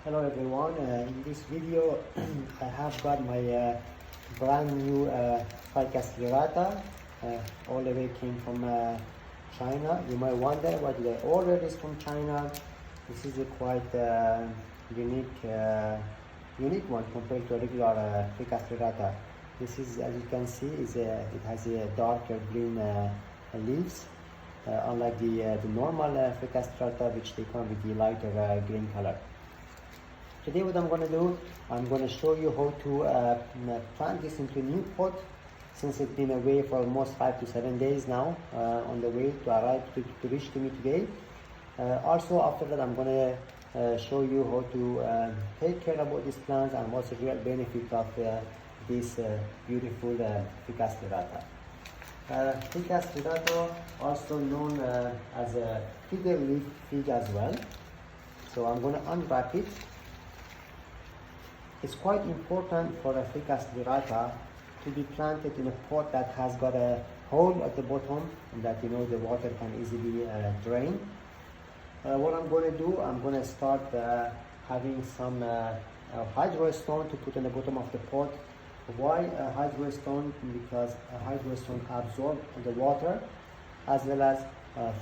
Hello everyone, in this video I have got my brand new Ficus Lyrata, all the way came from China. You might wonder why did I order this from China. This is a quite unique one compared to a regular Ficus Lyrata. This is, as you can see, it has a darker green leaves, unlike the normal Ficus Lyrata, which they come with the lighter green color. Today what I'm going to do, I'm going to show you how to plant this into a new pot, since it's been away for almost 5 to 7 days now, on the way to arrive to reach to me today. Also after that I'm going to show you how to take care about these plants and what's the real benefit of this beautiful Ficus Lyrata. Ficus Lyrata, also known as a fiddle leaf fig as well. So I'm going to unwrap it. It's quite important for a Ficus Lyrata to be planted in a pot that has got a hole at the bottom and that the water can easily drain. What I'm going to do, I'm going to start having some hydro stone to put in the bottom of the pot. Why hydro stone? Because hydro stone absorbs the water, as well as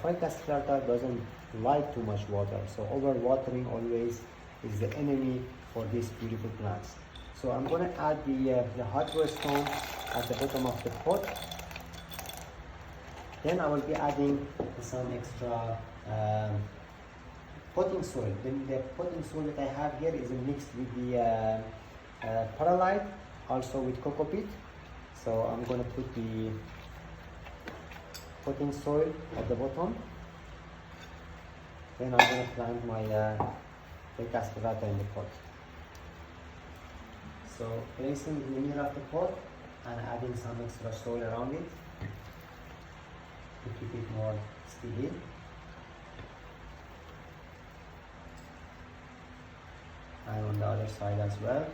Ficus Lyrata doesn't like too much water. So overwatering always is the enemy for these beautiful plants. So I'm going to add the hydro stone at the bottom of the pot. Then I will be adding some extra potting soil. Then the potting soil that I have here is mixed with the perlite, also with coco peat. So I'm going to put the potting soil at the bottom. Then I'm going to plant my Ficus Lyrata in the pot. So placing it in the middle of the pot and adding some extra soil around it to keep it more steady. And on the other side as well.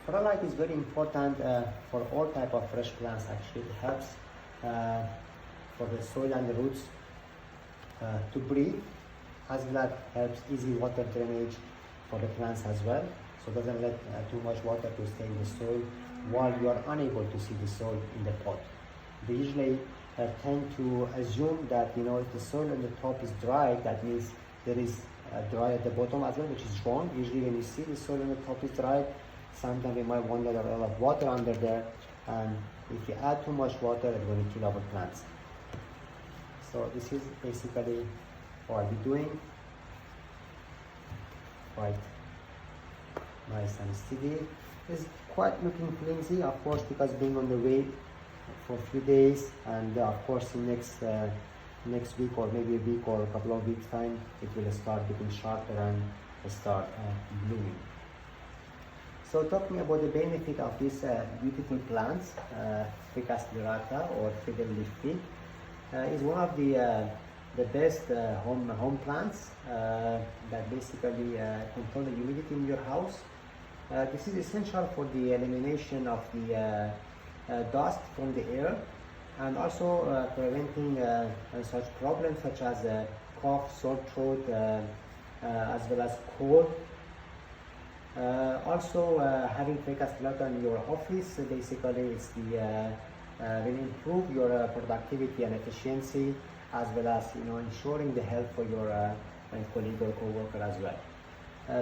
Perlite is very important for all type of fresh plants. Actually, it helps for the soil and the roots to breathe, as well as helps easy water drainage for the plants as well. So it doesn't let too much water to stay in the soil while you are unable to see the soil in the pot. They usually tend to assume that if the soil on the top is dry, that means there is dry at the bottom as well, which is wrong. Usually when you see the soil on the top is dry, sometimes you might wonder there are a lot of water under there, and if you add too much water, it's going to kill our plants. So this is basically what I'll be doing. Quite nice and steady. It's quite looking flimsy, of course, because being on the way for a few days, and of course in next week or maybe a week or a couple of weeks time, it will start getting sharper and start blooming. So talking about the benefit of these beautiful plants, Ficus Lyrata or fiddle leaf fig, is one of the best home plants that basically control the humidity in your house. This is essential for the elimination of the dust from the air, and also preventing such problems such as cough, sore throat, as well as cold. Also having Ficus Lyrata in your office basically is will improve your productivity and efficiency, as well as ensuring the health for your colleague or co-worker as well.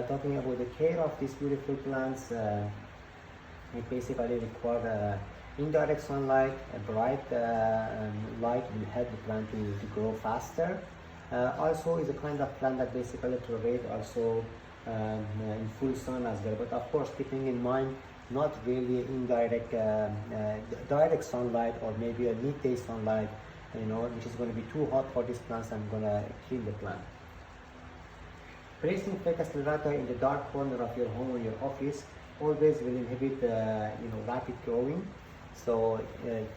Talking about the care of these beautiful plants, it basically requires indirect sunlight. A bright light will help the plant to grow faster. Also is a kind of plant that basically tolerates also in full sun as well, but of course keeping in mind not really indirect direct sunlight, or maybe a midday sunlight, which is going to be too hot for these plants and going to kill the plant. Placing Ficus Lyrata in the dark corner of your home or your office always will inhibit rapid growing. So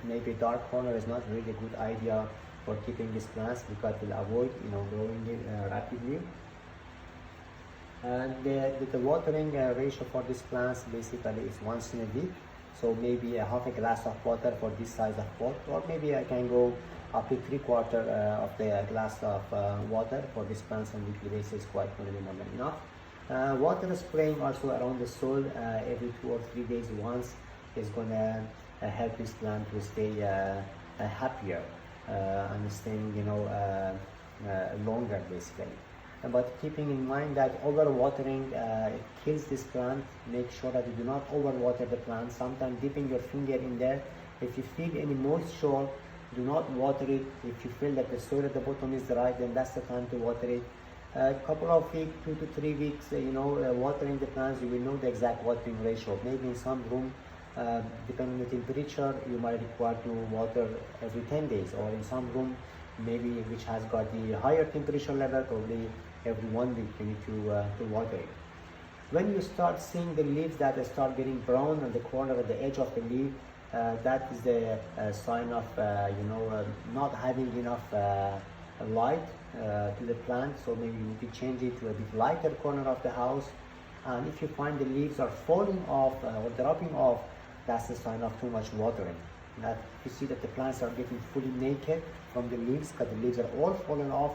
maybe a dark corner is not really a good idea for keeping these plants, because it will avoid growing rapidly. And the watering ratio for these plants basically is once in a week. So maybe a half a glass of water for this size of pot, or maybe I can go up to 3/4 of the glass of water for this plants on weekly basis, quite going to be more than enough. Water spraying also around the soil every 2 or 3 days once is going to help this plant to stay happier and staying, longer basically. But keeping in mind that overwatering it kills this plant. Make sure that you do not overwater the plant. Sometimes dipping your finger in there, if you feel any moisture, do not water it. If you feel that the soil at the bottom is dry, then that's the time to water it. A couple of weeks, 2 to 3 weeks, watering the plants, you will know the exact watering ratio. Maybe in some room, depending on the temperature, you might require to water every 10 days, or in some room, maybe which has got the higher temperature level, probably every 1 week you need to water it. When you start seeing the leaves that start getting brown on the corner at the edge of the leaf, that is the sign of not having enough light to the plant. So maybe you need to change it to a bit lighter corner of the house. And if you find the leaves are falling off or dropping off, that's a sign of too much watering. That if you see that the plants are getting fully naked from the leaves, because the leaves are all fallen off,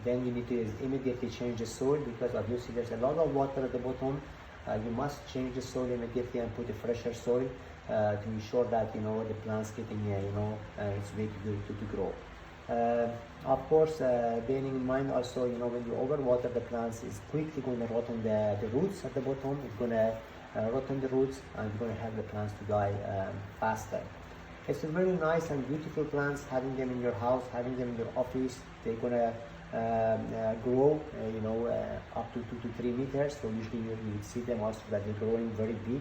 then you need to immediately change the soil, because obviously there's a lot of water at the bottom. You must change the soil immediately and put a fresher soil to ensure that the plants getting it's ready to grow. Of course, bearing in mind also, when you overwater the plants, it's quickly going to rot on the roots at the bottom. It's going to rot on the roots, and it's going to help the plants to die faster. It's a very nice and beautiful plants. Having them in your house, having them in your office, they're going to grow, up to 2 to 3 meters. So usually you will see them also that they're growing very big.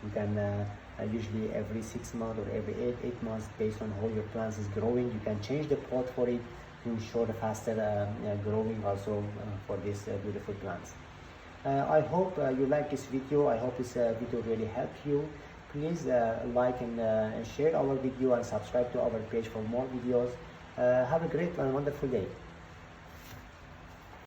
You can usually every 6 months or every 8 months, based on how your plants is growing, you can change the pot for it to ensure the faster growing also for these beautiful plants. I hope you like this video. I hope this video really helped you. Please like and share our video and subscribe to our page for more videos. Have a great and wonderful day.